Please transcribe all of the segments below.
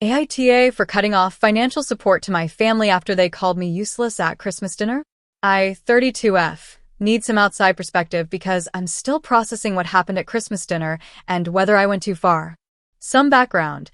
AITA for cutting off financial support to my family after they called me useless at Christmas dinner? I, 32F, need some outside perspective because I'm still processing what happened at Christmas dinner and whether I went too far. Some background.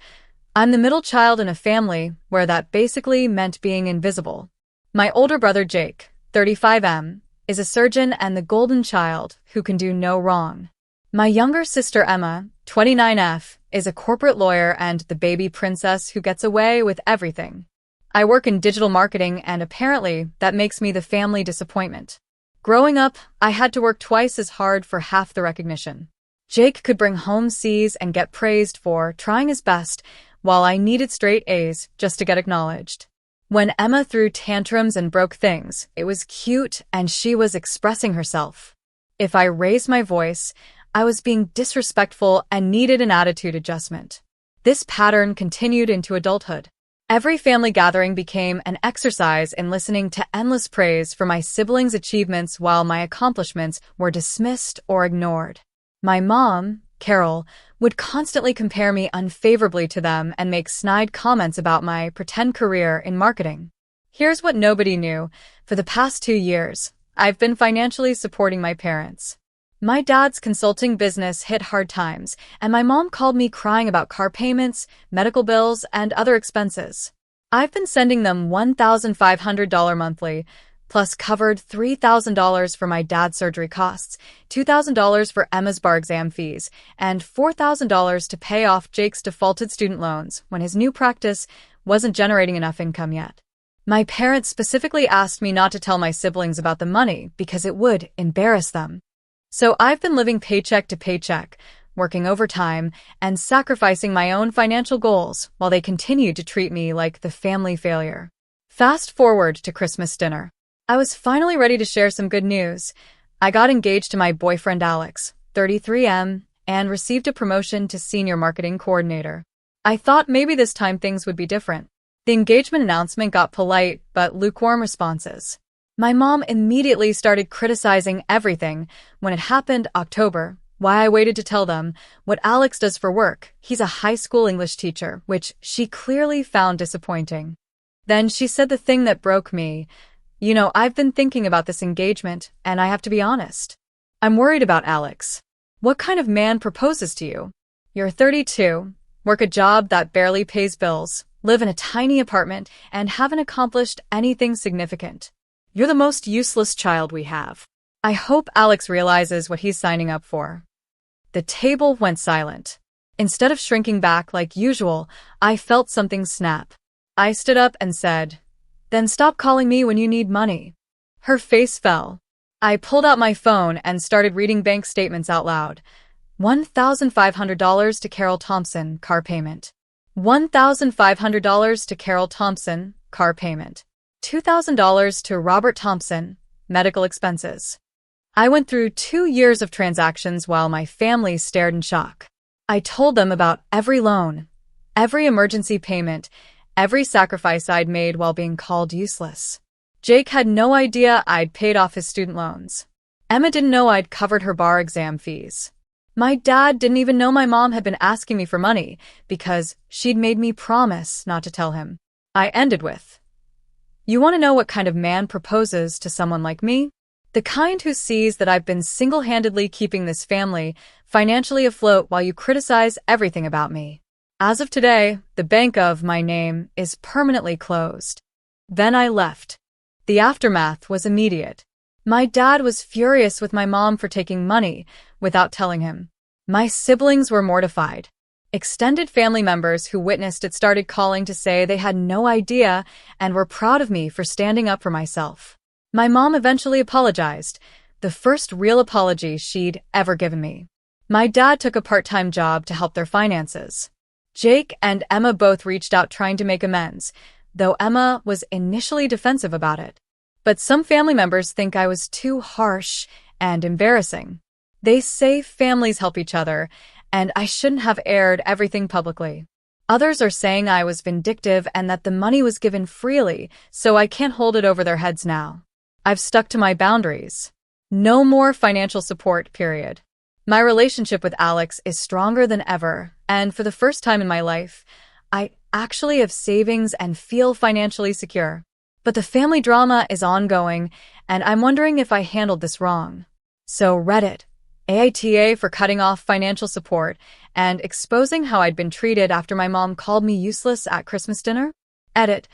I'm the middle child in a family where that basically meant being invisible. My older brother Jake, 35M, is a surgeon and the golden child who can do no wrong. My younger sister Emma, 29F, is a corporate lawyer and the baby princess who gets away with everything. I work in digital marketing and apparently that makes me the family disappointment. Growing up, I had to work twice as hard for half the recognition. Jake could bring home C's and get praised for trying his best, while I needed straight A's just to get acknowledged. When Emma threw tantrums and broke things, it was cute and she was expressing herself. If I raised my voice, I was being disrespectful and needed an attitude adjustment. This pattern continued into adulthood. Every family gathering became an exercise in listening to endless praise for my siblings' achievements while my accomplishments were dismissed or ignored. My mom, Carol, would constantly compare me unfavorably to them and make snide comments about my pretend career in marketing. Here's what nobody knew. For the past 2 years, I've been financially supporting my parents. My dad's consulting business hit hard times, and my mom called me crying about car payments, medical bills, and other expenses. I've been sending them $1,500 monthly, plus covered $3,000 for my dad's surgery costs, $2,000 for Emma's bar exam fees, and $4,000 to pay off Jake's defaulted student loans when his new practice wasn't generating enough income yet. My parents specifically asked me not to tell my siblings about the money because it would embarrass them. So I've been living paycheck to paycheck, working overtime, and sacrificing my own financial goals while they continued to treat me like the family failure. Fast forward to Christmas dinner. I was finally ready to share some good news. I got engaged to my boyfriend Alex, 33M, and received a promotion to senior marketing coordinator. I thought maybe this time things would be different. The engagement announcement got polite but lukewarm responses. My mom immediately started criticizing everything. When it happened October, why I waited to tell them what Alex does for work. He's a high school English teacher, which she clearly found disappointing. Then she said the thing that broke me. I've been thinking about this engagement, and I have to be honest. I'm worried about Alex. What kind of man proposes to you? You're 32, work a job that barely pays bills, live in a tiny apartment, and haven't accomplished anything significant. You're the most useless child we have. I hope Alex realizes what he's signing up for. The table went silent. Instead of shrinking back like usual, I felt something snap. I stood up and said, "Then stop calling me when you need money." Her face fell. I pulled out my phone and started reading bank statements out loud. $1,500 to Carol Thompson, car payment. $1,500 to Carol Thompson, car payment. $2,000 to Robert Thompson, medical expenses. I went through 2 years of transactions while my family stared in shock. I told them about every loan, every emergency payment, every sacrifice I'd made while being called useless. Jake had no idea I'd paid off his student loans. Emma didn't know I'd covered her bar exam fees. My dad didn't even know my mom had been asking me for money because she'd made me promise not to tell him. I ended with, "You want to know what kind of man proposes to someone like me? The kind who sees that I've been single-handedly keeping this family financially afloat while you criticize everything about me." As of today, the bank of my name is permanently closed. Then I left. The aftermath was immediate. My dad was furious with my mom for taking money without telling him. My siblings were mortified. Extended family members who witnessed it started calling to say they had no idea and were proud of me for standing up for myself. My mom eventually apologized, the first real apology she'd ever given me. My dad took a part-time job to help their finances. Jake and Emma both reached out trying to make amends, though Emma was initially defensive about it. But some family members think I was too harsh and embarrassing. They say families help each other, and I shouldn't have aired everything publicly. Others are saying I was vindictive and that the money was given freely, so I can't hold it over their heads now. I've stuck to my boundaries. No more financial support, period. My relationship with Alex is stronger than ever, and for the first time in my life, I actually have savings and feel financially secure. But the family drama is ongoing, and I'm wondering if I handled this wrong. So Reddit, AITA for cutting off financial support and exposing how I'd been treated after my mom called me useless at Christmas dinner? Edit.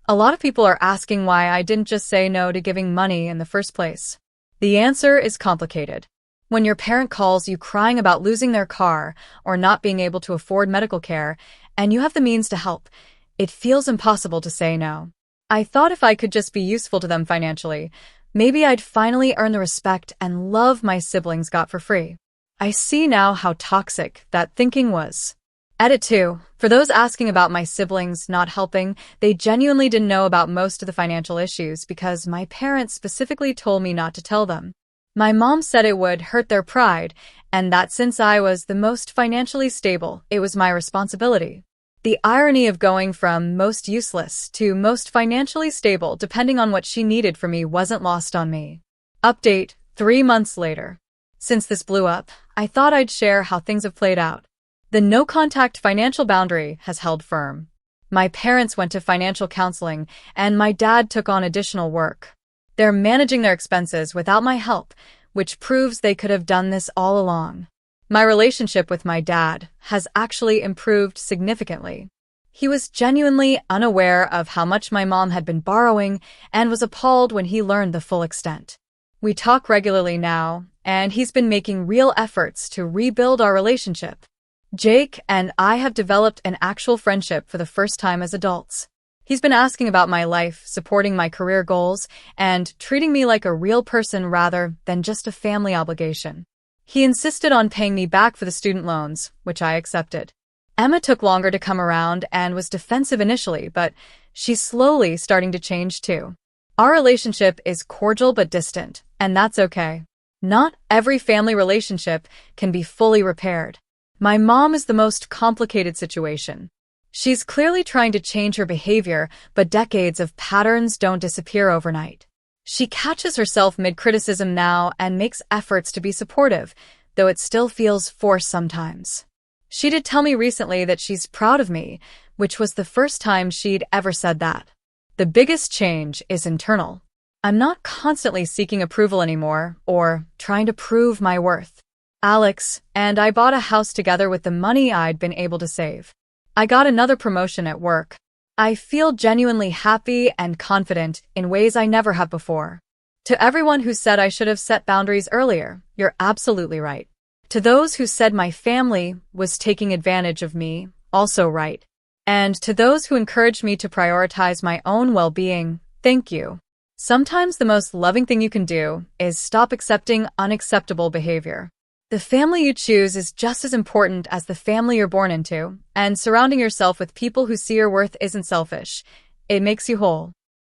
A lot of people are asking why I didn't just say no to giving money in the first place. The answer is complicated. When your parent calls you crying about losing their car or not being able to afford medical care, and you have the means to help, it feels impossible to say no. I thought if I could just be useful to them financially, maybe I'd finally earn the respect and love my siblings got for free. I see now how toxic that thinking was. Edit 2. For those asking about my siblings not helping, they genuinely didn't know about most of the financial issues because my parents specifically told me not to tell them. My mom said it would hurt their pride, and that since I was the most financially stable, it was my responsibility. The irony of going from most useless to most financially stable depending on what she needed from me wasn't lost on me. Update 3 months later. Since this blew up, I thought I'd share how things have played out. The no-contact financial boundary has held firm. My parents went to financial counseling, and my dad took on additional work. They're managing their expenses without my help, which proves they could have done this all along. My relationship with my dad has actually improved significantly. He was genuinely unaware of how much my mom had been borrowing and was appalled when he learned the full extent. We talk regularly now, and he's been making real efforts to rebuild our relationship. Jake and I have developed an actual friendship for the first time as adults. He's been asking about my life, supporting my career goals, and treating me like a real person rather than just a family obligation. He insisted on paying me back for the student loans, which I accepted. Emma took longer to come around and was defensive initially, but she's slowly starting to change too. Our relationship is cordial but distant, and that's okay. Not every family relationship can be fully repaired. My mom is the most complicated situation. She's clearly trying to change her behavior, but decades of patterns don't disappear overnight. She catches herself mid-criticism now and makes efforts to be supportive, though it still feels forced sometimes. She did tell me recently that she's proud of me, which was the first time she'd ever said that. The biggest change is internal. I'm not constantly seeking approval anymore or trying to prove my worth. Alex and I bought a house together with the money I'd been able to save. I got another promotion at work. I feel genuinely happy and confident in ways I never have before. To everyone who said I should have set boundaries earlier, you're absolutely right. To those who said my family was taking advantage of me, also right. And to those who encouraged me to prioritize my own well-being, thank you. Sometimes the most loving thing you can do is stop accepting unacceptable behavior. The family you choose is just as important as the family you're born into, and surrounding yourself with people who see your worth isn't selfish. It makes you whole.